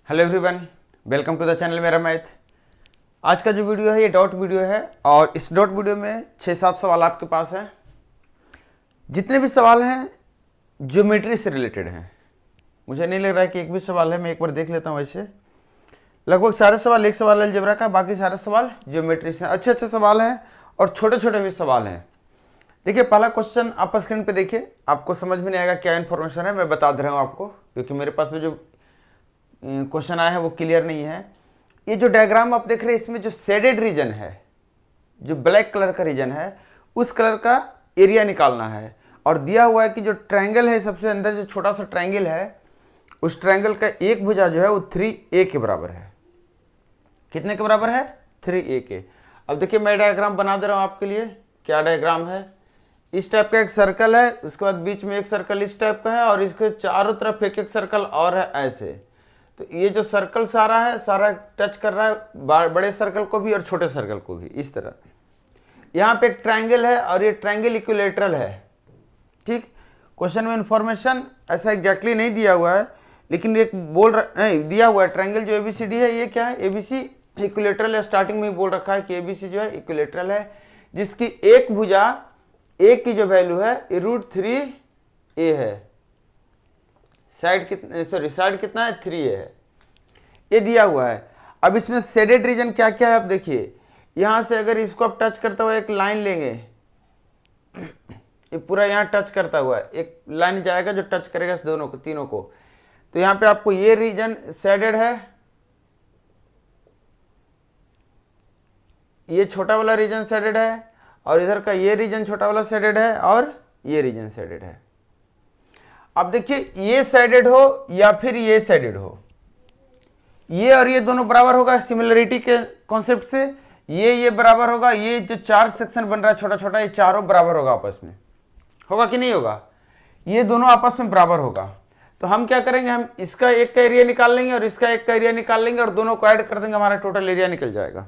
Hello everyone, welcome to the channel मेरा math. आज का जो वीडियो है ये डॉट वीडियो है और इस डॉट वीडियो में 6-7 सवाल आपके पास है। जितने भी सवाल हैं ज्योमेट्री से रिलेटेड हैं। मुझे नहीं लग रहा है कि एक भी सवाल है, मैं एक बार देख लेता हूँ। वैसे लगभग सारे सवाल, एक सवाल अलजेब्रा का, बाकी सारे सवाल ज्योमेट्री से। अच्छे अच्छे सवाल हैं और छोटे छोटे भी सवाल हैं। देखिए पहला क्वेश्चन आप स्क्रीन पे देखिए, आपको समझ में नहीं आएगा क्या इन्फॉर्मेशन है, मैं बता दे रहा हूँ आपको, क्योंकि मेरे पास में जो क्वेश्चन आया है वो क्लियर नहीं है। ये जो डायग्राम आप देख रहे हैं इसमें जो शेडेड रीजन है, जो ब्लैक कलर का रीजन है, उस कलर का एरिया निकालना है। और दिया हुआ है कि जो ट्रायंगल है सबसे अंदर, जो छोटा सा ट्रायंगल है, उस ट्रायंगल का एक भुजा जो है वो 3a के बराबर है। कितने के बराबर है? 3a के। अब देखिए मैं डायग्राम बना दे रहा हूँ आपके लिए। क्या डायग्राम है? इस टाइप का एक सर्कल है, उसके बाद बीच में एक सर्कल इस टाइप का है और इसके चारों तरफ एक एक सर्कल और है ऐसे। तो ये जो सर्कल सारा है, सारा टच कर रहा है बड़े सर्कल को भी और छोटे सर्कल को भी, इस तरह। यहाँ पे एक ट्रायंगल है और ये ट्रायंगल इक्विलेटरल है। ठीक, क्वेश्चन में इंफॉर्मेशन ऐसा एग्जैक्टली नहीं दिया हुआ है, लेकिन एक दिया हुआ है ट्रायंगल जो एबीसीडी है, ये क्या है? एबीसी इक्विलेटरल है। स्टार्टिंग में ही बोल रखा है कि एबीसी जो है इक्विलेटरल है, जिसकी एक भुजा एक की जो वैल्यू है √3a है। साइड कितना है? 3a है। ये दिया हुआ है। अब इसमें शेडेड रीजन क्या क्या है आप देखिए। यहां से अगर इसको आप टच करता हुआ एक लाइन लेंगे, ये पूरा यहां टच करता हुआ एक लाइन जाएगा जो टच करेगा इस दोनों को, तीनों को। तो यहां पे आपको ये रीजन शेडेड है, ये छोटा वाला रीजन शेडेड है, और इधर का ये रीजन छोटा वाला शेडेड है, और ये रीजन शेडेड है। अब देखिए ये साइडेड हो या फिर ये साइडेड हो, ये और ये दोनों बराबर होगा सिमिलरिटी के कॉन्सेप्ट से। ये बराबर होगा, ये जो चार सेक्शन बन रहा है छोटा छोटा, ये चारों बराबर होगा आपस में। होगा कि नहीं होगा? ये दोनों आपस में बराबर होगा। तो हम क्या करेंगे, हम इसका एक का एरिया निकाल लेंगे और इसका एक का एरिया निकाल लेंगे और दोनों को ऐड कर देंगे, हमारा टोटल एरिया निकल जाएगा।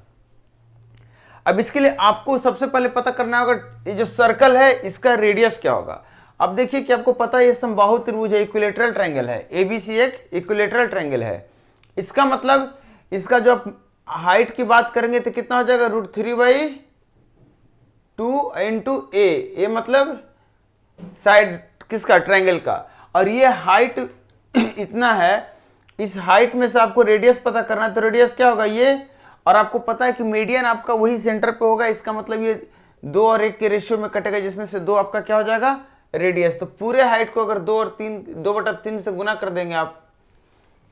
अब इसके लिए आपको सबसे पहले पता करना होगा ये जो सर्कल है इसका रेडियस क्या होगा। अब देखिए कि आपको पता है ये समबाहु त्रिभुज है, इक्विलेटरल ट्रायंगल है, एबीसी एक इक्विलेटरल ट्रायंगल है। इसका मतलब इसका जो हाइट की बात करेंगे तो कितना हो जाएगा? √3/2 इंटू ए मतलब साइड किसका? ट्रायंगल का। और ये हाइट इतना है, इस हाइट में से आपको रेडियस पता करना है, तो रेडियस क्या होगा? ये। और आपको पता है कि मीडियन आपका वही सेंटर पे होगा, इसका मतलब ये 2 और 1 के रेशियो में कटेगा, जिसमें से 2 आपका क्या हो जाएगा? रेडियस। तो पूरे हाइट को अगर 2/3 से गुना कर देंगे आप,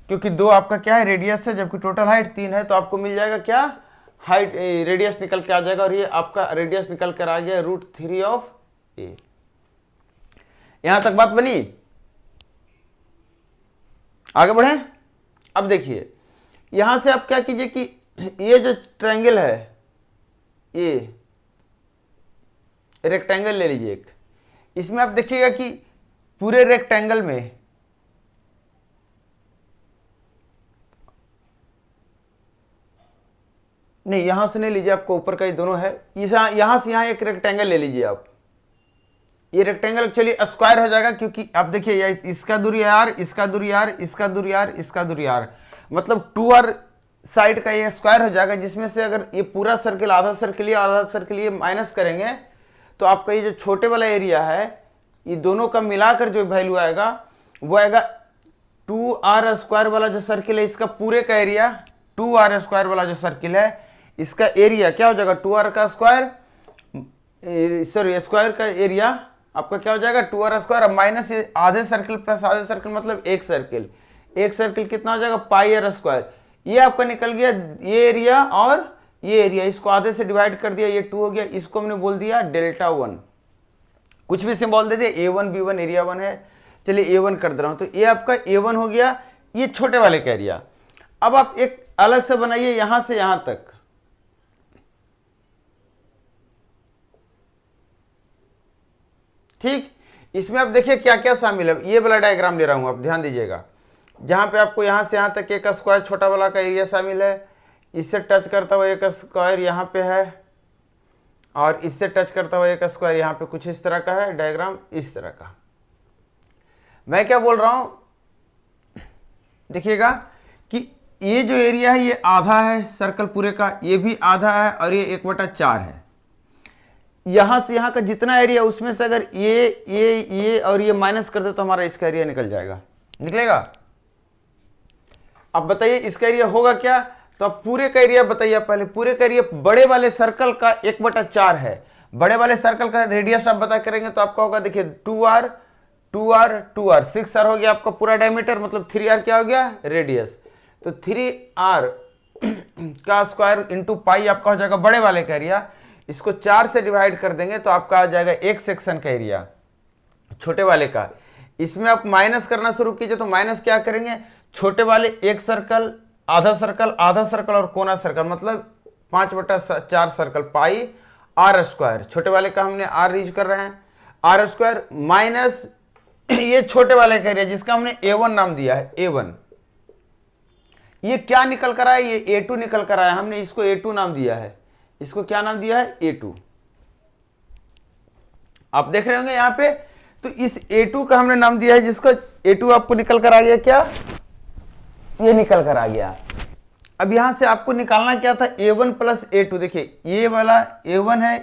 क्योंकि 2 आपका क्या है? रेडियस है, जबकि टोटल हाइट 3 है, तो आपको मिल जाएगा क्या? हाइट रेडियस निकल के आ जाएगा, और ये आपका रेडियस निकल कर आ गया √3a। यहां तक बात बनी? आगे बढ़े। अब देखिए यहां से आप क्या कीजिए कि ये जो ट्रायंगल है, ये रेक्टेंगल ले लीजिए एक। इसमें आप देखिएगा कि पूरे रेक्टेंगल में नहीं, यहां से नहीं लीजिए, आपको ऊपर का ये दोनों है, यहां से यहां एक रेक्टेंगल ले लीजिए आप। ये रेक्टेंगल एक्चुअली स्क्वायर हो जाएगा, क्योंकि आप देखिए इसका दूरी r, इसका दूरी r, इसका दूरी r, इसका दूरी r, मतलब 2r साइड का ये स्क्वायर हो जाएगा, जिसमें से अगर ये पूरा सर्किल आधा सर्किल ये माइनस करेंगे तो आपका ये जो छोटे वाला एरिया है, ये दोनों का मिलाकर जो वैल्यू आएगा वो आएगा 2r² वाला जो सर्किल है, इसका पूरे का एरिया 2r² वाला जो सर्किल है, इसका एरिया क्या हो जाएगा? 2r का स्क्वायर, सॉरी स्क्वायर का एरिया आपका क्या हो जाएगा? 2r² और माइनस आधे सर्किल प्लस आधे सर्किल मतलब एक सर्किल कितना हो जाएगा? πr²। ये आपका निकल गया ये एरिया और ये एरिया, इसको आधे से डिवाइड कर दिया, ये 2 हो गया, इसको हमने बोल दिया Δ1। कुछ भी सिंबल दे दिया, A1 B1 एरिया 1 है, चलिए A1 कर दे रहा हूं, तो ये आपका A1 हो गया, ये छोटे वाले का एरिया। अब आप एक अलग से बनाइए यहां से यहां तक। ठीक, इसमें आप देखिए क्या क्या शामिल है। ये वाला डायग्राम ले रहा हूं, आप ध्यान दीजिएगा, जहां पे आपको यहां से यहां तक एक स्क्वायर छोटा वाला का एरिया शामिल है, इससे टच करता हुआ एक स्क्वायर यहां पे है, और इससे टच करता हुआ एक स्क्वायर यहां पे कुछ इस तरह का है डायग्राम, इस तरह का। मैं क्या बोल रहा हूं, देखिएगा कि ये जो एरिया है ये आधा है सर्कल पूरे का, ये भी आधा है और ये 1/4 है। यहां से यहां का जितना एरिया उसमें से अगर ये और ये माइनस कर दे तो हमारा इसका एरिया निकल जाएगा, निकलेगा। अब बताइए इसका एरिया होगा क्या, तो अब पूरे का एरिया बताइए। आप पहले पूरे का एरिया बड़े वाले सर्कल का 1/4 है। बड़े वाले सर्कल का रेडियस आप पता करेंगे तो आपका होगा, देखिए 2r 2r 2r 6r हो गया आपका पूरा डायमीटर, मतलब 3r क्या हो गया रेडियस। तो 3r का स्क्वायर इंटू पाई आपका हो जाएगा बड़े वाले का एरिया। इसको 4 से डिवाइड कर देंगे तो आपका आ जाएगा एक सेक्शन का एरिया छोटे वाले का। इसमें आप माइनस करना शुरू कीजिए तो माइनस क्या करेंगे, छोटे वाले एक सर्कल आधा सर्कल और कोना सर्कल, मतलब 5/4 सर्कल पाई r स्क्वायर। छोटे वाले का हमने r यूज कर रहे हैं, r स्क्वायर माइनस ये छोटे वाले का एरिया जिसका हमने a1 नाम दिया है a1। ये क्या निकल कर आया, ये a2 निकल कर आया, हमने इसको a2 नाम दिया है। इसको क्या नाम दिया है a2, आप देख रहे होंगे यहाँ पे। तो इस a2 का हमने नाम दिया है जिसको a2 आपको निकल कर आ गया, क्या ये निकल कर आ गया। अब यहां से आपको निकालना क्या था, a1 प्लस a2। देखिए ये वाला a1 है,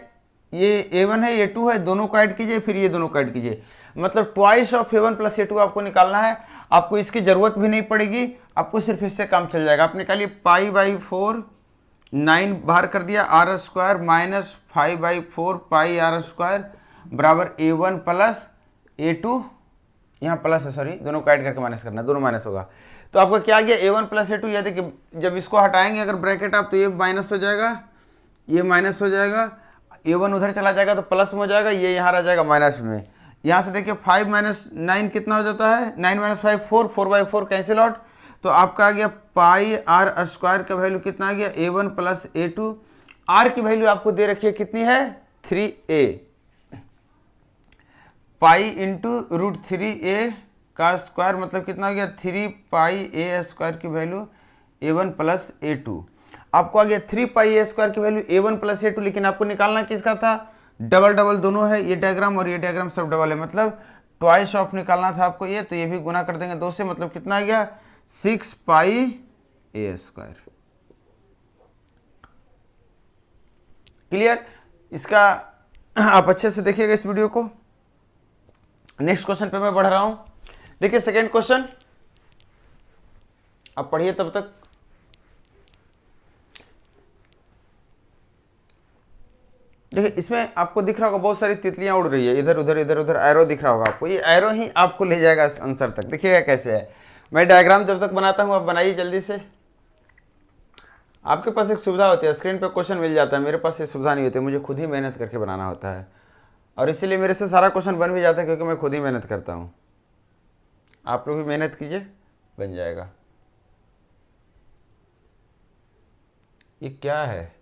ये a1 है, a2 है, दोनों को ऐड कीजिए, फिर ये दोनों को ऐड कीजिए, मतलब twice of a1 plus a2 आपको निकालना है। आपको इसकी जरूरत भी नहीं पड़ेगी, आपको सिर्फ इससे काम चल जाएगा। आप निकालिए π/4 9 बाहर कर दिया, r स्क्वायर माइनस 5/4 पाई r स्क्वायर बराबर a1 प्लस a2, यहाँ प्लस है सॉरी, दोनों को ऐड करके माइनस करना, दोनों माइनस होगा। तो आपका क्या आ गया a1 प्लस a2। या देखिए जब इसको हटाएंगे अगर ब्रैकेट आप तो ये माइनस हो जाएगा, ये माइनस हो जाएगा, a1 उधर चला जाएगा तो प्लस में हो जाएगा, ये यहाँ रह जाएगा माइनस में। यहाँ से देखिए 5 - 9 कितना हो जाता है, 9 - 5 4, 4/4 कैंसिल आउट। तो आपका आ गया पाई r स्क्वायर का वैल्यू कितना आ गया a1 प्लस a2। r की वैल्यू आपको दे रखी है कितनी है 3a, पाई इंटू √3a का स्क्वायर मतलब कितना हो गया 3 पाई a स्क्वायर की वैल्यू a1 प्लस a2। आपको आ गया 3 पाई a स्क्वायर की वैल्यू a1 प्लस a2, लेकिन आपको निकालना किसका था, डबल डबल दोनों है, ये डायग्राम और ये डायग्राम सब डबल है, मतलब ट्वाइस ऑफ निकालना था आपको ये। तो ये भी गुना कर देंगे 2 से, मतलब कितना आ गया 6 पाई a स्क्वायर। क्लियर, इसका आप अच्छे से देखिएगा इस वीडियो को। नेक्स्ट क्वेश्चन पे मैं बढ़ रहा हूं। देखिए सेकेंड क्वेश्चन, आप पढ़िए तब तक। देखिए इसमें आपको दिख रहा होगा बहुत सारी तितलियां उड़ रही है, इधर उधर इधर उधर एरो दिख रहा होगा आपको, ये एरो ही आपको ले जाएगा आंसर तक। देखिएगा कैसे है, मैं डायग्राम जब तक बनाता हूं आप बनाइए जल्दी से। आपके पास एक सुविधा होती है, स्क्रीन पे क्वेश्चन मिल जाता है, मेरे पास ये सुविधा नहीं होती, मुझे खुद ही मेहनत करके बनाना होता है, और इसीलिए मेरे से सारा क्वेश्चन बन भी जाता है क्योंकि मैं खुद ही मेहनत करता हूँ। आप लोग भी मेहनत कीजिए, बन जाएगा। ये क्या है,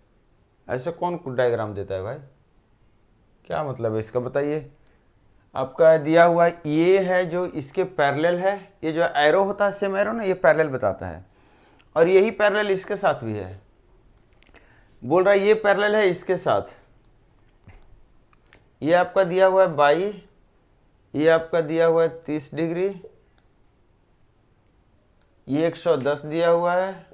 ऐसे कौन डायग्राम देता है भाई, क्या मतलब है इसका बताइए। आपका दिया हुआ ये है जो इसके पैरेलल है, ये जो एरो होता है सेम एरो ना, ये पैरेलल बताता है, और यही पैरेलल इसके साथ भी है। बोल रहा है ये पैरेलल है इसके साथ, ये आपका दिया हुआ है 22, ये आपका दिया हुआ है 30 डिग्री, ये 110 दिया हुआ है,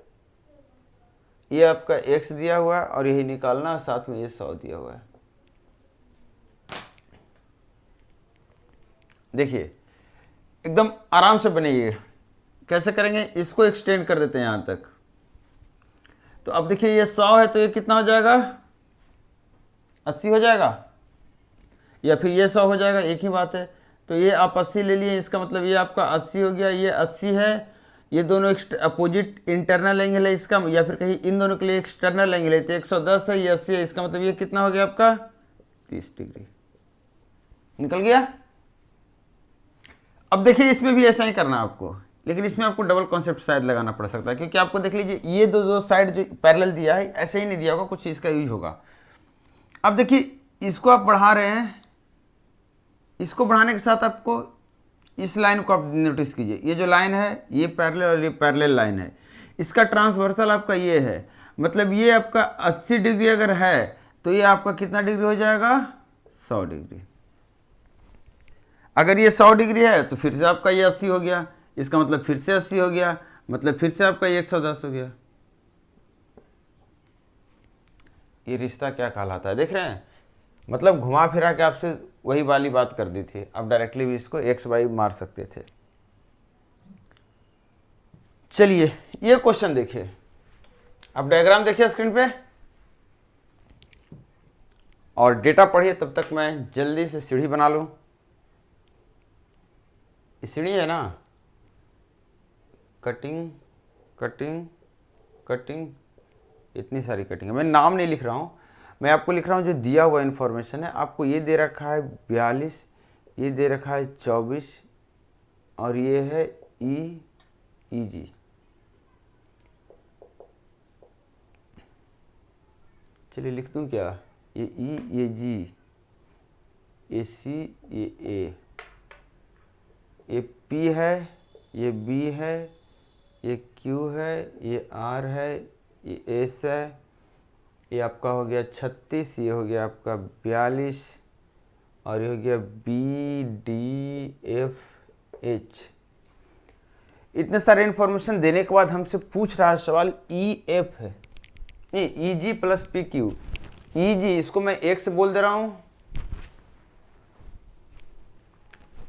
ये आपका x दिया हुआ है, और यही निकालना, साथ में ये 100 दिया हुआ है। देखिए एकदम आराम से बनेगी। कैसे करेंगे, इसको एक्सटेंड कर देते हैं यहां तक। तो अब देखिए ये 100 है तो ये कितना हो जाएगा 80 हो जाएगा, या फिर ये 100 हो जाएगा, एक ही बात है। तो ये आप 80 ले लिए, इसका मतलब ये आपका 80 हो गया, ये 80 है, ये दोनों अपोजिट इंटरनल एंगल है इसका, या फिर कहीं इन दोनों के लिए एक्सटर्नल एंगल है। तो 110 है, ये 80 है, इसका मतलब ये कितना हो गया आपका 30 डिग्री निकल गया। अब देखिए इसमें भी ऐसा ही करना आपको, लेकिन इसमें आपको डबल कॉन्सेप्ट शायद लगाना पड़ सकता है, क्योंकि आपको देख लीजिए ये दो साइड जो पैरेलल दिया है ऐसे ही नहीं दिया होगा, कुछ इसका यूज होगा। अब देखिए इसको आप बढ़ा रहे हैं, इसको बढ़ाने के साथ आपको इस लाइन को आप नोटिस कीजिए, ये जो लाइन है ये पैरेलल और ये पैरेलल लाइन है, इसका ट्रांसवर्सल आपका ये है, मतलब ये आपका 80 डिग्री अगर है तो ये आपका कितना डिग्री हो जाएगा 100 डिग्री। अगर ये 100 डिग्री है तो फिर से आपका ये 80 हो गया, इसका मतलब फिर से 80 हो गया, मतलब फिर से आपका 110 हो गया। ये रिश्ता क्या कहलाता है, देख रहे हैं, मतलब घुमा फिरा के आपसे वही वाली बात कर दी थी। अब डायरेक्टली भी इसको एक्स वाई मार सकते थे। चलिए ये क्वेश्चन देखिए, अब डायग्राम देखिए स्क्रीन पे और डेटा पढ़िए, तब तक मैं जल्दी से सीढ़ी बना लूं। ये सीढ़ी है ना, कटिंग कटिंग कटिंग, इतनी सारी कटिंग है। मैं नाम नहीं लिख रहा हूँ, मैं आपको लिख रहा हूँ जो दिया हुआ इन्फॉर्मेशन है। आपको ये दे रखा है 42, ये दे रखा है 24 और ये है ई जी। चलिए लिख दूँ क्या, ये ई, ये जी, ये सी, ये पी है, ये बी है, ये क्यू है, ये आर है, ये एस है, ये आपका हो गया 36, ये हो गया आपका 42 और ये हो गया बी डी एफ एच। इतने सारे इन्फॉर्मेशन देने के बाद हमसे पूछ रहा है सवाल ई एफ है, ई जी प्लस पी क्यू। ई जी इसको मैं एक से बोल दे रहा हूँ,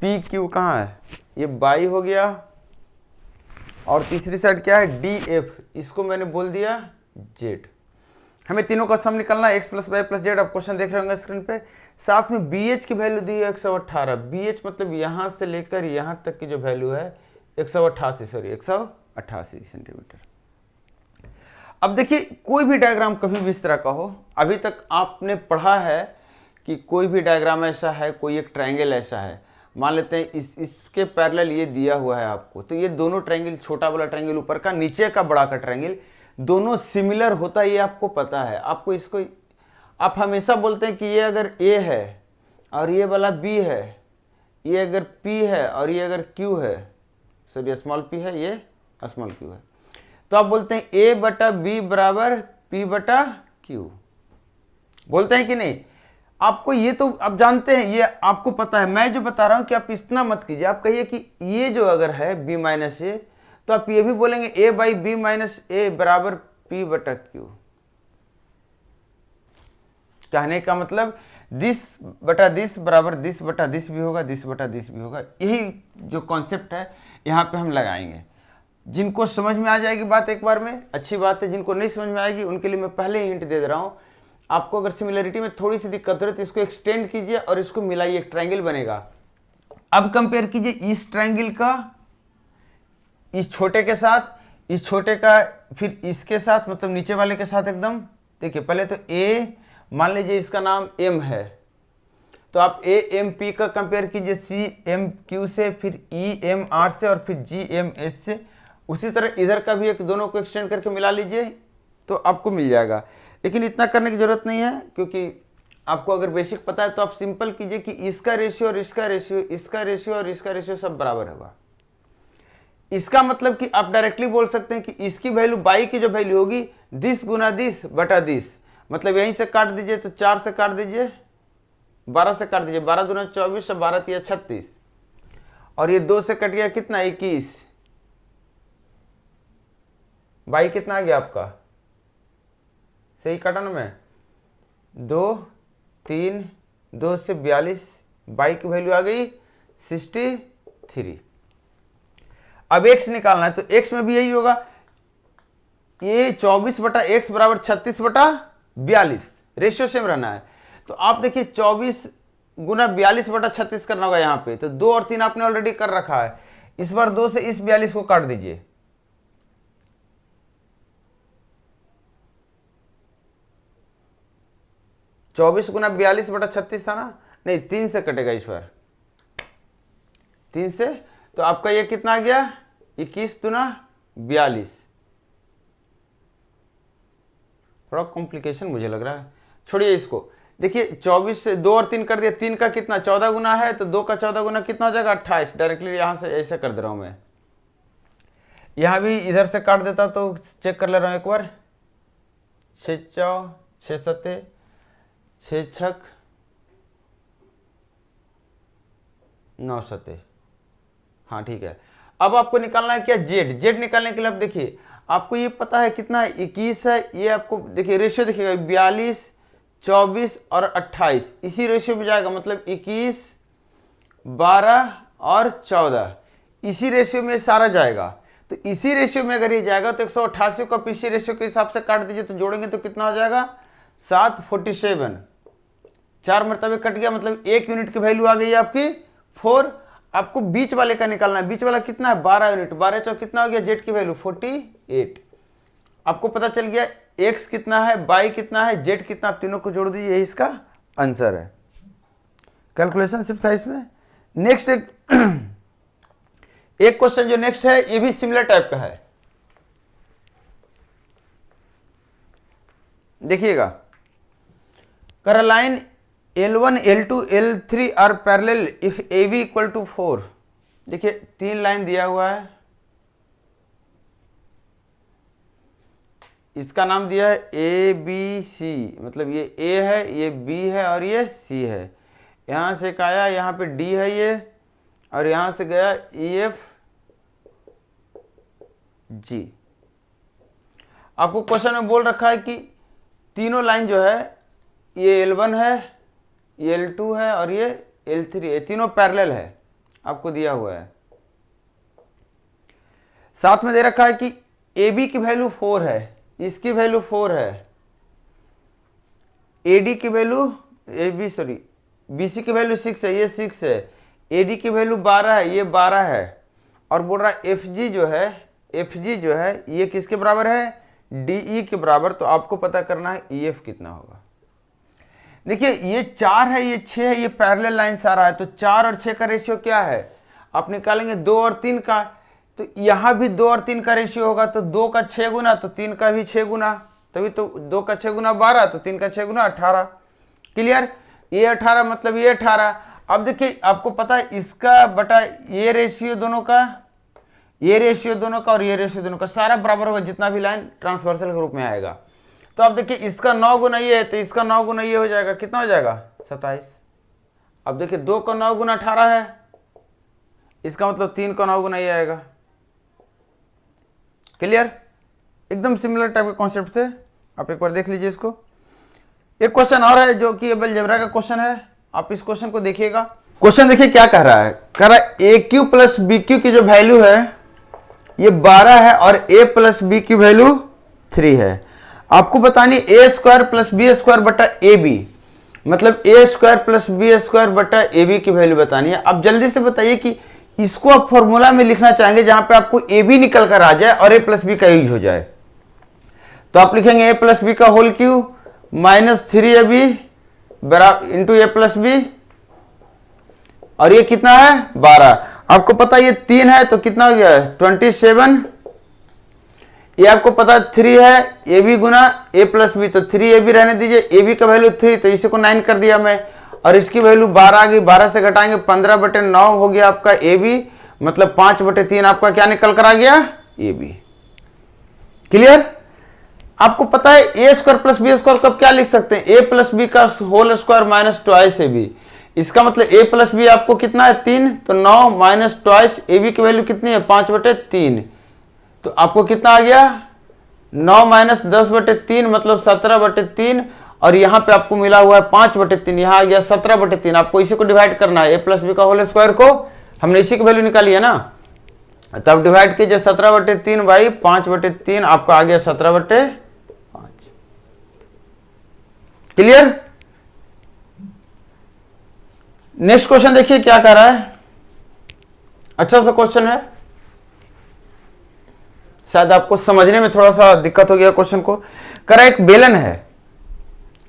पी क्यू कहाँ है, ये बाई हो गया, और तीसरी साइड क्या है डी एफ, इसको मैंने बोल दिया जेड। हमें तीनों का सम निकलना है, x plus y plus z. आप क्वेश्चन देख रहे होंगे स्क्रीन पे। साथ में बी एच की वैल्यू दी है 118। बी एच मतलब यहाँ से लेकर यहाँ तक की जो वैल्यू है 188 सेंटीमीटर। अब देखिए कोई भी डायग्राम कभी भी इस तरह का हो, अभी तक आपने पढ़ा है कि कोई भी डायग्राम ऐसा है, कोई एक ट्रायंगल ऐसा है, मान लेते हैं इसके पैरेलल ये दिया हुआ है आपको, तो ये दोनों ट्रायंगल, छोटा वाला ट्रायंगल ऊपर का, नीचे का बड़ा का ट्रायंगल, दोनों सिमिलर होता है, ये आपको पता है। आपको इसको आप हमेशा बोलते हैं कि ये अगर ए है और ये वाला बी है, ये अगर पी है और ये अगर क्यू है, सॉरी स्मॉल पी है, ये स्मॉल क्यू है, तो आप बोलते हैं ए बटा बी बराबर पी बटा क्यू, बोलते हैं कि नहीं। आपको ये तो आप जानते हैं, ये आपको पता है। मैं जो बता रहा हूं कि आप इतना मत कीजिए, आप कहिए कि ये जो अगर है b माइनस ए, तो आप ये भी बोलेंगे a बाई बी माइनस ए बराबर p बटा क्यू। कहने का मतलब दिस बटा दिस बराबर दिस बटा दिस भी होगा, दिस बटा दिस भी होगा। यही जो कॉन्सेप्ट है यहाँ पे हम लगाएंगे। जिनको समझ में आ जाएगी बात एक बार में अच्छी बात है, जिनको नहीं समझ में आएगी उनके लिए मैं पहले ही हिंट दे रहा हूँ। आपको अगर सिमिलरिटी में थोड़ी सी दिक्कत हो तो इसको एक्सटेंड कीजिए और इसको मिलाइए, एक ट्रायंगल बनेगा। अब कंपेयर कीजिए इस ट्रायंगल का इस छोटे के साथ, इस छोटे का फिर इसके साथ, मतलब नीचे वाले के साथ एकदम। देखिए पहले तो ए, मान लीजिए इसका नाम एम है, तो आप ए एम पी का कंपेयर कीजिए सी एम क्यू से, फिर ई एम आर से और फिर जी एम एस से। उसी तरह इधर का भी एक, दोनों को एक्सटेंड करके मिला लीजिए तो आपको मिल जाएगा। लेकिन इतना करने की जरूरत नहीं है, क्योंकि आपको अगर बेसिक पता है तो आप सिंपल कीजिए कि इसका रेशियो और इसका रेशियो, इसका रेशियो और इसका रेशियो सब बराबर होगा। इसका मतलब कि आप डायरेक्टली बोल सकते हैं कि इसकी वैल्यू बाई की जो वैल्यू होगी दिस गुना दिस बटा दिस, मतलब यहीं से काट दीजिए तो 4 से काट दीजिए, 12 से काट दीजिए, 12 दूना 24 और 12 तिया 36, और ये 2 से कट गया कितना 21। बाई कितना आ गया आपका, सही काटा ना मैं, 2 3 2 से 42, बाई की वैल्यू आ गई 63। अब x निकालना है तो x में भी यही होगा, ये 24 बटा x बराबर 36 बटा 42, रेशियो सेम रहना है। तो आप देखिए 24 गुना 42 बटा 36 करना होगा यहाँ पे, तो 2 और 3 आपने ऑलरेडी कर रखा है। इस बार 2 से इस 42 को काट दीजिए, चौबीस गुना 42 बटा 36 था ना, नहीं 3 से कटेगा इस बार, 3 से, तो आपका ये कितना आ गया 21 दूना 42। थोड़ा कॉम्प्लिकेशन मुझे लग रहा है, छोड़िए इसको। देखिए 24 से 2 और 3 कर दिया, 3 का कितना 14 गुना है, तो 2 का 14 गुना कितना हो जाएगा 28। डायरेक्टली यहां से ऐसे कर दे रहा हूं मैं, यहां भी इधर से काट देता तो चेक कर ले रहा हूं एक बार, 6 4 6 7 6 6 9 7, हाँ ठीक है। अब आपको निकालना है क्या, जेड। जेड निकालने के लिए अब देखिए आपको ये पता है कितना है, 21 है। ये आपको देखिए रेशियो देखिएगा 42, 24 और 28 इसी रेशियो में जाएगा, मतलब 21, 12 और 14 इसी रेशियो में सारा जाएगा। तो इसी रेशियो में अगर ये जाएगा तो 188 को इसी रेशियो के हिसाब से काट दीजिए, तो जोड़ेंगे तो कितना हो जाएगा 747। 4 मरतबे कट गया, मतलब 1 यूनिट की वैल्यू आ गई आपकी 4। आपको बीच वाले का निकालना है, बीच वाला कितना है 12 यूनिट। 12 चौक कितना हो गया, जेड की वैल्यू 48। आपको पता चल गया एक्स कितना है, वाई कितना है, जेड कितना, आप तीनों को जोड़ दीजिए, यही इसका आंसर है। कैलकुलेशन सिर्फ था इसमें। नेक्स्ट एक क्वेश्चन जो नेक्स्ट है ये भी सिमिलर टाइप का है, देखिएगा। Line L1, L2, L3 are parallel if AB equal to 4। देखिए 3 लाइन दिया हुआ है, इसका नाम दिया है ABC, मतलब ये A है, ये B है और ये C है। यहां से एक आया, यहाँ पे D है ये, और यहां से गया EFG। आपको क्वेश्चन में बोल रखा है कि तीनों लाइन जो है ये L1 है, ये L2 है और ये L3 है, तीनों पैरेलल है, आपको दिया हुआ है। साथ में दे रखा है कि AB की वैल्यू 4 है, इसकी वैल्यू 4 है, AD की वैल्यू BC की वैल्यू 6 है, ये 6 है, AD की वैल्यू 12 है, ये 12 है, और बोल रहा है FG जो है ये किसके बराबर है, DE के बराबर। तो आपको पता करना है EF कितना होगा। देखिए ये 4 है, ये 6 है, ये पैरेलल लाइन सारा है, तो 4 और 6 का रेशियो क्या है, आप निकालेंगे 2 और 3 का। तो यहां भी 2 और 3 का रेशियो होगा, तो 2 का 6 गुना, तो 3 का भी 6 गुना, तभी तो 2 का 6 गुना 12, तो 3 का 6 गुना 18। क्लियर, ये 18 मतलब ये 18। अब देखिए आपको पता है इसका बटा ये रेशियो दोनों का, ये रेशियो दोनों का और ये रेशियो दोनों का सारा बराबर होगा, जितना भी लाइन ट्रांसवर्सल के रूप में आएगा। तो अब देखिए इसका 9 गुना ये है, तो इसका 9 गुना ये हो जाएगा, कितना हो जाएगा 27। अब देखिए 2 का 9 गुना 18 है, इसका मतलब 3 का 9 गुना ये आएगा। क्लियर, एकदम सिमिलर टाइप के कॉन्सेप्ट से आप एक बार देख लीजिए इसको। एक क्वेश्चन और है जो कि अलजेब्रा का क्वेश्चन है, आप इस क्वेश्चन को देखिएगा। क्वेश्चन देखिए क्या कह रहा है, कह रहा है AQ प्लस BQ की जो वैल्यू है ये 12 है और A प्लस B की वैल्यू 3 है। आपको बतानी A square plus B square बटा AB, मतलब A square plus B square बटा AB की वैल्यू बतानी है। अब जल्दी से बताइए कि इसको आप फॉर्मूला में लिखना चाहेंगे जहां पे आपको AB निकल कर आ जाए और A प्लस B का यूज हो जाए। तो आप लिखेंगे A प्लस B का whole cube minus 3AB into A plus B, और ये कितना है 12। आपको पता ये 3 है तो कितना हो गया 27। ये आपको पता 3 है, AB Guna A plus B, तो 3AB रहने दीजिए, AB का वैल्यू 3, तो इसी को 9 कर दिया मैं, और इसकी वैल्यू 12 आ गई, 12 से घटाएंगे 15/9 हो गया आपका AB, मतलब 5/3 आपका क्या निकल कर आ गया AB। क्लियर, आपको पता है A square plus B square कब क्या लिख सकते हैं, A प्लस B का whole square minus twice AB, इसका मतलब A प्लस B आपको कितना है 3, तो 9 माइनस ट्वाइस AB की वैल्यू कितनी है 5/3, तो आपको कितना आ गया 9 माइनस 10/3 मतलब 17/3, और यहाँ पे आपको मिला हुआ है 5/3, यहाँ आ गया 17/3। आपको इसी को डिवाइड करना है, A प्लस B का होल स्क्वायर को हमने इसी की वैल्यू निकाली है ना, तब डिवाइड कीजिए 17/3 बाई 5/3, आपका आ गया 17/5। क्लियर, नेक्स्ट क्वेश्चन देखिए क्या कर रहा है, अच्छा सा क्वेश्चन है, शायद आपको समझने में थोड़ा सा दिक्कत हो गया क्वेश्चन को। कर एक बेलन है,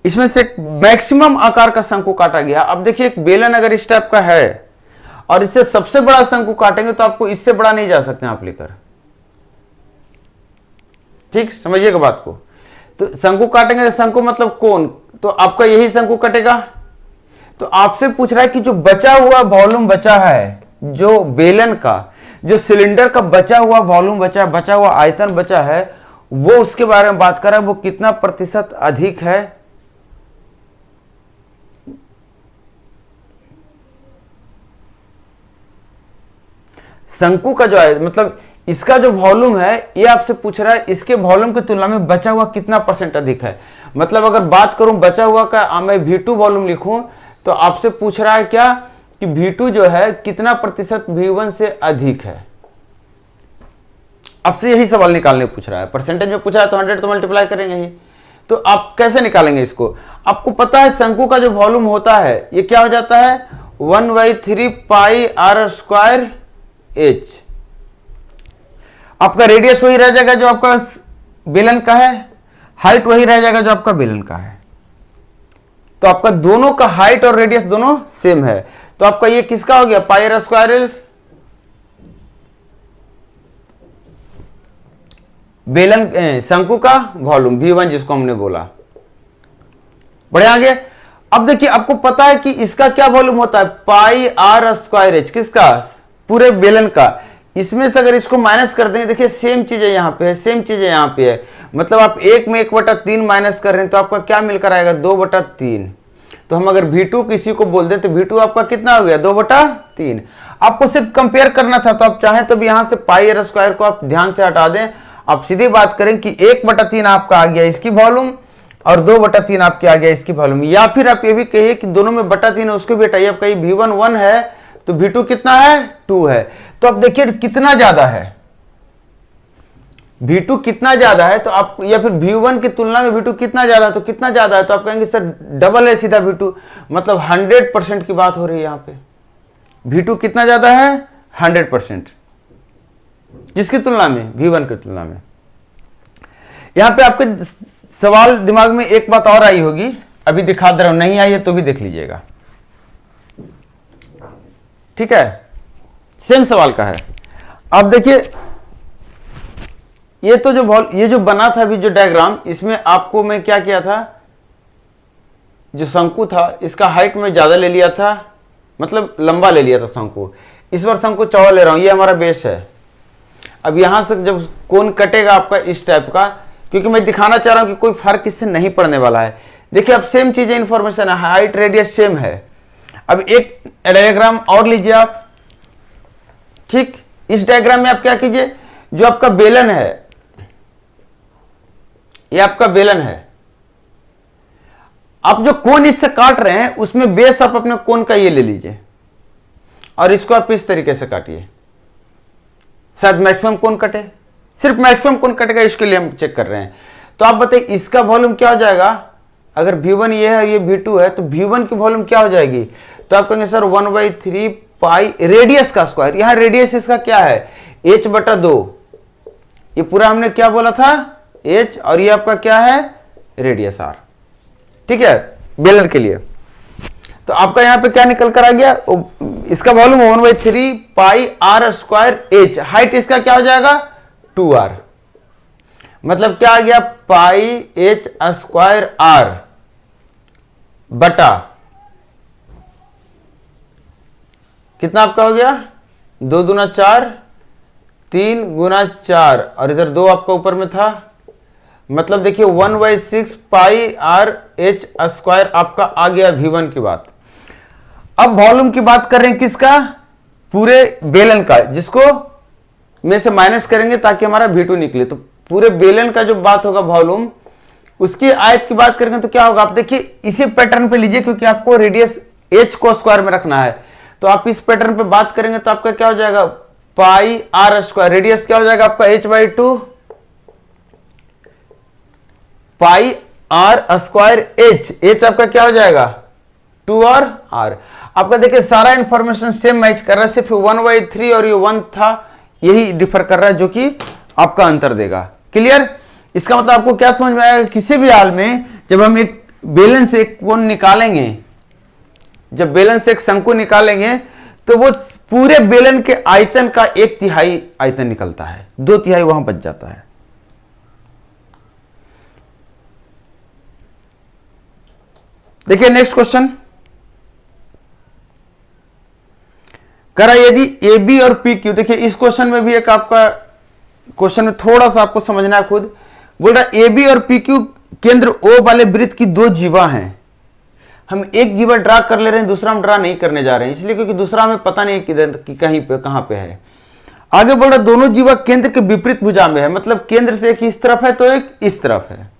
इसमें से एक मैक्सिमम आकार का शंकु काटा गया। अब देखिए एक बेलन अगर इस टाइप का है और इससे सबसे बड़ा शंकु काटेंगे तो आपको इससे बड़ा नहीं जा सकते आप लेकर, ठीक समझिएगा बात को। तो शंकु काटेंगे, शंकु मतलब कोण, तो आपका यही शंकु कटेगा। तो आपसे पूछ रहा है कि जो बचा हुआ वॉल्यूम बचा है, जो बेलन का जो सिलेंडर का बचा हुआ वॉल्यूम बचा हुआ आयतन बचा है, वो उसके बारे में बात कर रहा है, वो कितना प्रतिशत अधिक है। शंकु का जो है मतलब इसका जो वॉल्यूम है ये आपसे पूछ रहा है इसके वॉल्यूम की तुलना में बचा हुआ कितना परसेंट अधिक है। मतलब अगर बात करूं बचा हुआ का मैं V2 वॉल्यूम लिखूं तो आपसे पूछ रहा है क्या कि V2 जो है कितना प्रतिशत V1 से अधिक है। आपसे यही सवाल निकालने पूछ रहा है, परसेंटेज में पूछा है तो 100 तो मल्टीप्लाई करेंगे ही। तो आप कैसे निकालेंगे इसको? आपको पता है शंकु का जो वॉल्यूम होता है ये क्या हो जाता है 1/3 पाई r स्क्वायर h। आपका रेडियस वही रह जाएगा जो आपका बेलन का है, हाइट वही रह जाएगा जो आपका बेलन का है। तो आपका दोनों का हाइट और रेडियस दोनों सेम है। तो आपका ये किसका हो गया पाई r स्क्वायर बेलन शंकु का वॉल्यूम V1 जिसको हमने बोला। बढ़े आगे। अब देखिए आपको पता है कि इसका क्या वॉल्यूम होता है पाई r स्क्वायर h, किसका पूरे बेलन का। इसमें से अगर इसको माइनस कर देंगे देखिए सेम चीज है यहां पे है, सेम चीज है यहां पे है। मतलब आप 1 में 1/3 माइनस कर रहे हैं तो आपका क्या मिलकर आएगा 2/3। तो हम अगर V2 किसी को बोल दें तो V2 आपका कितना हो गया 2/3। आपको सिर्फ कंपेयर करना था तो आप चाहें तो भी यहां से पाई r स्क्वायर को आप ध्यान से हटा दें। आप सीधी बात करें कि 1/3 आपका आ गया इसकी वॉल्यूम और 2/3 आपके आ गया इसकी वॉल्यूम। या फिर आप ये भी कहिए कि दोनों में बटा 3 है उसको भी हटाइए। आप कहिए V1 1 है तो V2 कितना है 2 है। तो आप देखिए कितना ज्यादा है V2 कितना ज्यादा है। तो आप या फिर V1 की तुलना में V2 कितना ज्यादा है तो कितना ज्यादा है। तो आप कहेंगे सर डबल है सीधा V2। मतलब 100% की बात हो रही है यहां पे। V2 कितना ज्यादा है 100% जिसकी तुलना में V1 की तुलना में। यहां पे आपके सवाल दिमाग में एक बात और आई होगी, अभी दिखा दे रहा हूं, नहीं आई है तो भी देख लीजिएगा, ठीक है। सेम सवाल का है। अब देखिए ये जो बना था अभी जो डायग्राम, इसमें आपको मैं क्या किया था, जो शंकु था इसका हाइट में ज्यादा ले लिया था, मतलब लंबा ले लिया था शंकु। इस बार शंकु चौड़ा ले रहा हूं, ये हमारा बेस है। अब यहां से जब कोण कटेगा आपका इस टाइप का, क्योंकि मैं दिखाना चाह रहा हूं कि कोई फर्क इससे नहीं पड़ने वाला है। देखिए अब सेम चीजें इंफॉर्मेशन है, हाइट रेडियस सेम है। अब एक डायग्राम और लीजिए आप, ठीक। इस डायग्राम में आप क्या कीजिए, जो आपका बेलन है, ये आपका बेलन है, आप जो कोण इससे काट रहे हैं उसमें बेस आप अपने कोण का ये ले लीजिए और इसको आप इस तरीके से काटिए। शायद मैक्सिमम कोण कटे, सिर्फ मैक्सिमम कोण कटेगा, इसके लिए हम चेक कर रहे हैं। तो आप बताइए इसका वॉल्यूम क्या हो जाएगा। अगर V1 ये है ये V2 है तो V1 की वॉल्यूम क्या हो जाएगी। तो आप कहेंगे सर 1/3 पाई रेडियस का स्क्वायर। यहां रेडियस इसका क्या है h/2। ये पूरा हमने क्या बोला था h, और ये आपका क्या है रेडियस r, ठीक है, बेलन के लिए। तो आपका यहां पे क्या निकल कर आ गया, इसका वॉल्यूम 1/3 पाई r स्क्वायर h। हाइट इसका क्या हो जाएगा 2r। मतलब क्या आ गया पाई h स्क्वायर r बटा कितना आपका हो गया 2 दूना 4, 3 गुना 4 और इधर 2 आपका ऊपर में था। मतलब देखिए 1/6 पाई r h स्क्वायर आपका आ गया V1 की बात। अब वॉल्यूम की बात कर रहे हैं किसका, पूरे बेलन का, जिसको में से माइनस करेंगे ताकि हमारा V2 निकले। तो पूरे बेलन का जो बात होगा वॉल्यूम, उसकी आयत की बात करेंगे तो क्या होगा। आप देखिए इसी पैटर्न पे लीजिए, क्योंकि आपको रेडियस h को स्क्वायर में रखना है। तो आप इस पैटर्न पे बात करेंगे तो आपका क्या हो जाएगा पाई r स्क्वायर, रेडियस क्या हो जाएगा आपका h/2 पाई r स्क्वायर h आपका क्या हो जाएगा 2 और r। आपका देखिए सारा इंफॉर्मेशन सेम मैच कर रहा है, सिर्फ 1/3 और ये 1 था, यही डिफर कर रहा है, जो कि आपका अंतर देगा। क्लियर। इसका मतलब आपको क्या समझ में आएगा, किसी भी हाल में जब हम एक बेलन से एक कोण निकालेंगे, जब बेलन से एक शंकु निकालेंगे तो वो पूरे बेलन के आयतन का 1/3 आयतन निकलता है, 2/3 वहां बच जाता है। देखिए नेक्स्ट क्वेश्चन करा, यदि ए बी और पी क्यू, देखिए इस क्वेश्चन में भी एक आपका क्वेश्चन में थोड़ा सा आपको समझना है खुद। बोल रहा ए बी और पी क्यू केंद्र ओ वाले वृत्त की 2 जीवा हैं। हम एक जीवा ड्रा कर ले रहे हैं, दूसरा हम ड्रा नहीं करने जा रहे हैं, इसलिए क्योंकि दूसरा हमें पता नहीं किधर कि कहीं पे कहां पे है। आगे बोल रहा है दोनों जीवा केंद्र के विपरीत भुजा में है, मतलब केंद्र से एक इस तरफ है तो एक इस तरफ है।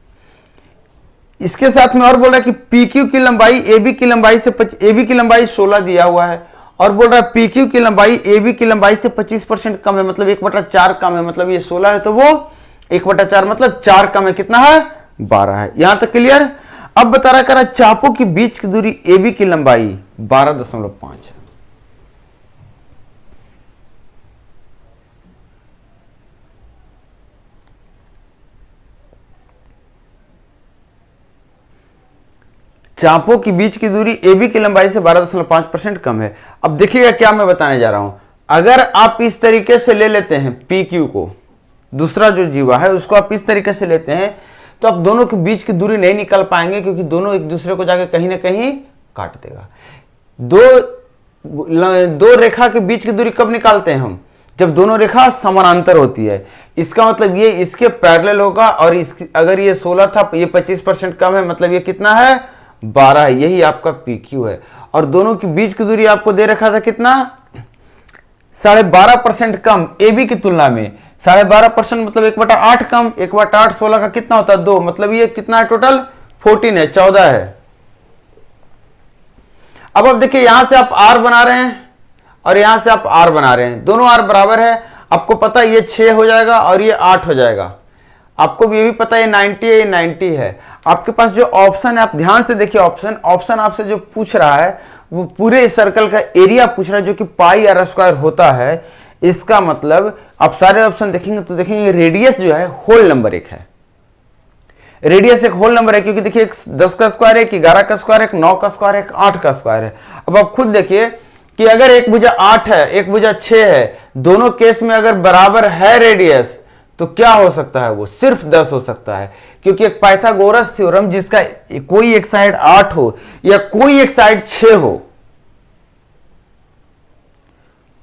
इसके साथ में और बोल रहा है कि PQ की लंबाई AB की लंबाई से AB की लंबाई 16 दिया हुआ है, और बोल रहा है PQ की लंबाई AB की लंबाई से 25% कम है, मतलब 1/4 कम है, मतलब ये 16 है तो वो 1/4 मतलब 4 कम है, कितना है 12 है। यहां तक क्लियर। अब बता रहा करा चापों के बीच की दूरी AB की लंबाई 12.5 है। चापों के बीच की दूरी AB की लंबाई से 12.5% कम है। अब देखिएगा क्या मैं बताने जा रहा हूं। अगर आप इस तरीके से ले लेते हैं PQ को, दूसरा जो जीवा है उसको आप इस तरीके से लेते हैं, तो आप दोनों के बीच की दूरी नहीं निकाल पाएंगे, क्योंकि दोनों एक दूसरे को जाके कहीं ना कहीं काट देगा। दो रेखा के बीच की दूरी कब निकालते हैं हम? जब दोनों रेखा समानांतर होती है। इसका मतलब ये इसके पैरेलल होगा, और अगर ये 16 था, ये 25% कम है, मतलब ये कितना है 12 है। यही आपका PQ है। और दोनों के बीच की दूरी आपको दे रखा था कितना 12.5% कम AB की तुलना में। 12.5% मतलब 1/8 कम, 1/8 16 का कितना होता है 2, मतलब ये कितना है टोटल 14 है, 14 है। अब देखिए यहां से आप R बना रहे हैं और यहां से आप R बना रहे हैं, दोनों R बराबर है। आपको पता है ये 6 हो जाएगा और ये 8 हो जाएगा। आपको ये भी पता है ये 90 है, ये 90 है। आपके पास जो ऑप्शन है, आप ध्यान से देखिए ऑप्शन आपसे जो पूछ रहा है वो पूरे सर्कल का एरिया पूछ रहा है, जो कि πr² होता है। इसका मतलब आप सारे ऑप्शन देखेंगे तो देखेंगे रेडियस जो है होल नंबर एक है, रेडियस एक होल नंबर है, क्योंकि देखिए एक 10 का स्क्वायर है, एक 11 का स्क्वायर है, एक 9 का स्क्वायर है, एक 8 का स्क्वायर है। अब आप खुद देखिए कि अगर एक भुजा 8 है, एक भुजा 6 है, दोनों केस में अगर बराबर है रेडियस, तो क्या हो सकता है वो सिर्फ 10 हो सकता है, क्योंकि एक पाइथागोरस थ्योरम जिसका कोई एक साइड 8 हो या कोई एक साइड 6 हो,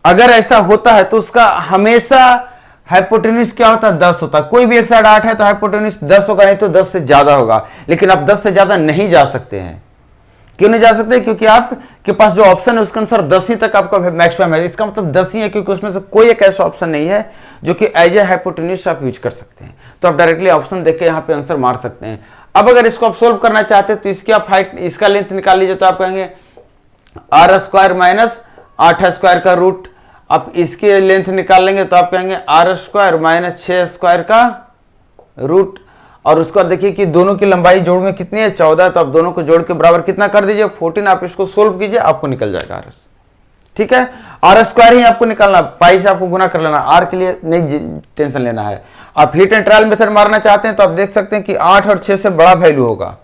अगर ऐसा होता है तो उसका हमेशा हाइपोटेन्यूज क्या होता है 10 होता है। कोई भी एक साइड 8 है तो हाइपोटेन्यूज 10 होगा, नहीं तो 10 से ज्यादा होगा। लेकिन आप 10 से ज्यादा नहीं जा सकते हैं। क्यों नहीं जा सकते? क्योंकि आपके पास जो ऑप्शन है उसके अनुसार 10 ही तक आपका मैक्सिमम है। इसका मतलब 10 ही है, क्योंकि उसमें से कोई एक ऐसा ऑप्शन नहीं है जो कि एज ए हाइपोटेन्यूज आप यूज कर सकते हैं। तो आप डायरेक्टली ऑप्शन देख के यहाँ पे आंसर मार सकते हैं। अब अगर इसको आप सोल्व करना चाहते हैं तो इसकी आप हाइट, इसका लेंथ निकाल लीजिए, तो आप कहेंगे r² माइनस 8² का रूट। आप इसके लेंथ निकाल लेंगे तो आप कहेंगे r² माइनस 6² का रूट। और उसके बाद देखिए कि दोनों की लंबाई जोड़ में कितनी है 14, तो आप दोनों को जोड़ के बराबर कितना कर दीजिए 14। आप इसको सोल्व कीजिए, आपको निकल जाएगा RS। ठीक है, r² ही आपको निकालना, पाई से आपको गुना कर लेना, r के लिए नहीं टेंशन लेना है। आप हिट एंड ट्रायल मेथड मारना चाहते हैं तो आप देख सकते हैं कि 8 और 6 से बड़ा वैल्यू होगा।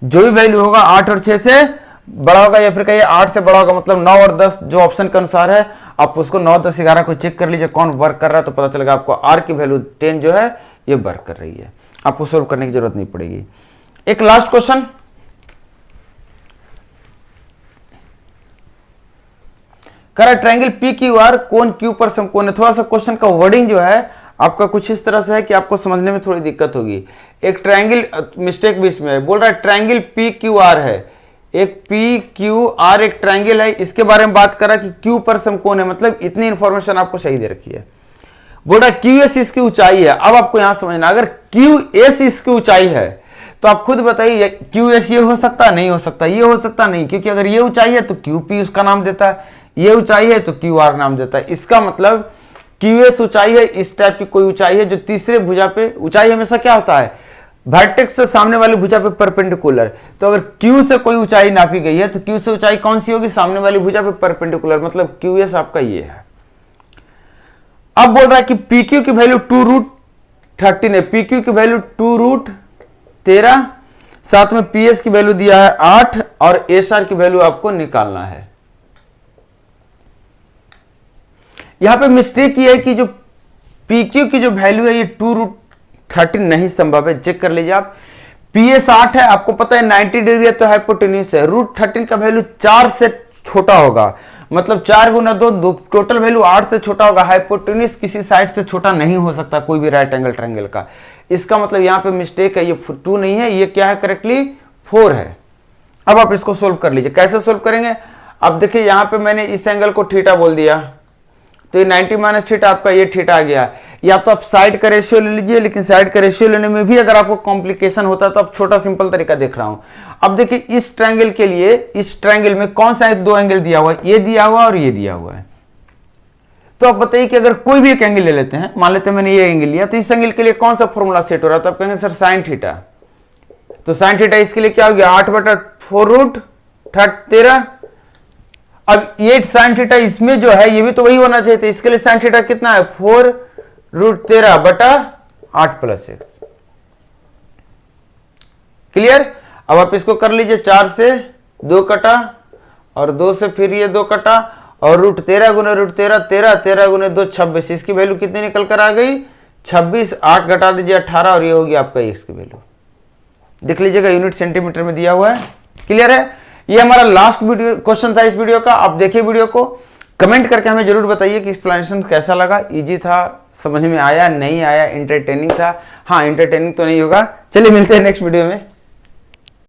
जो भी वैल्यू होगा 8 और 6 से बड़ा होगा, या फिर कहिए 8 से बड़ा होगा, मतलब 9 और 10 जो ऑप्शन के अनुसार है। आप उसको 9, 10, 11 को चेक कर लीजिए कौन वर्क कर रहा है, तो पता चलेगा आपको r की वैल्यू 10 जो है ये वर्क कर रही है। आपको सोल्व करने की जरूरत नहीं पड़ेगी। एक लास्ट क्वेश्चन, करा ट्रायंगल PQR कोण Q पर समकोण है। थोड़ा सा क्वेश्चन का वर्डिंग जो है आपका कुछ इस तरह से है कि आपको समझने में थोड़ी दिक्कत होगी। एक ट्रायंगल, मिस्टेक भी इसमें है, बोल रहा है ट्रायंगल PQR है, एक PQR एक ट्रायंगल है, इसके बारे में बात कर रहा है कि Q पर समकोण है, मतलब इतनी इंफॉर्मेशन आपको सही दे रखी है। बोल रहा है QS इसकी ऊंचाई है। अब आपको यहां समझना, अगर QS इसकी ऊंचाई है तो आप खुद बताइए QS ये हो सकता नहीं हो सकता, ये हो सकता नहीं, क्योंकि अगर ये ऊंचाई है तो QP उसका नाम देता है, ये ऊंचाई है तो QR नाम देता है। इसका मतलब QS ऊंचाई है, इस टाइप की कोई ऊंचाई है जो तीसरे भुजा पे, ऊंचाई हमेशा क्या होता है वर्टेक्स से सामने वाली भुजा पे परपेंडिकुलर। तो अगर Q से कोई ऊंचाई नापी गई है तो Q से ऊंचाई कौन सी होगी, सामने वाली भुजा पे परपेंडिकुलर, मतलब QS आपका ये है। अब बोल रहा है कि PQ की वैल्यू 2√13 है, PQ की वैल्यू 2√13, साथ में PS की वैल्यू दिया है 8 और SR की वैल्यू आपको निकालना है। यहां पे मिस्टेक ये है कि जो PQ की जो वैल्यू है ये 2√13 नहीं संभव है, चेक कर लीजिए आप। PS 8 है, आपको पता है 90 डिग्री है तो हाइपोटेन्यूज है। √13 का वैल्यू 4 से छोटा होगा, मतलब 4 गुना 2, टोटल वैल्यू 8 से छोटा होगा। हाइपोटेन्यूज किसी साइड से छोटा नहीं हो सकता कोई भी राइट एंगल ट्रायंगल का। इसका मतलब यहाँ पे मिस्टेक है, ये 2 नहीं है, ये क्या है करेक्टली 4 है। अब आप इसको सोल्व कर लीजिए। कैसे सोल्व करेंगे, अब देखिए यहाँ पे मैंने इस एंगल को थीटा बोल दिया, तो ये 90 माइनस थीटा आपका ये थीटा आ गया। या तो आप साइड का रेशियो ले लीजिए, लेकिन साइड का रेशियो लेने में भी अगर आपको कॉम्प्लिकेशन होता है तो आप छोटा सिंपल तरीका देख रहा हूं। अब देखिए इस ट्रायंगल के लिए, इस ट्रायंगल में कौन सा दो एंगल दिया हुआ है, ये दिया हुआ और ये दिया हुआ है। तो आप बताइए कि अगर कोई भी एक एंगल ले लेते हैं, मान लेते हैं मैंने ये एंगल लिया, तो इस एंगल के लिए कौन सा फॉर्मूला सेट हो रहा है, तो आप कहेंगे सर साइन थीटा। तो साइन थीटा इसके लिए क्या हो गया, 8/4√13। अब ये साइन थीटा इसमें जो है ये भी तो वही होना चाहिए था, इसके लिए साइन थीटा कितना है, 4√13/8+x। क्लियर। अब आप इसको कर लीजिए, 4 से 2 कटा और 2 से फिर ये 2 कटा और √13 गुना √13 13, 13 गुना 2 26। इसकी वैल्यू कितनी निकल कर आ गई, 26। 8 घटा दीजिए 18 और ये होगी आपका x की वैल्यू। देख लीजिएगा यूनिट सेंटीमीटर में दिया हुआ है। क्लियर है। ये हमारा लास्ट वीडियो क्वेश्चन था इस वीडियो का। आप देखिए वीडियो को, कमेंट करके हमें जरूर बताइए कि एक्सप्लेनेशन कैसा लगा, इजी था, समझ में आया, नहीं आया, इंटरटेनिंग था। हाँ इंटरटेनिंग तो नहीं होगा। चलिए मिलते हैं नेक्स्ट वीडियो में।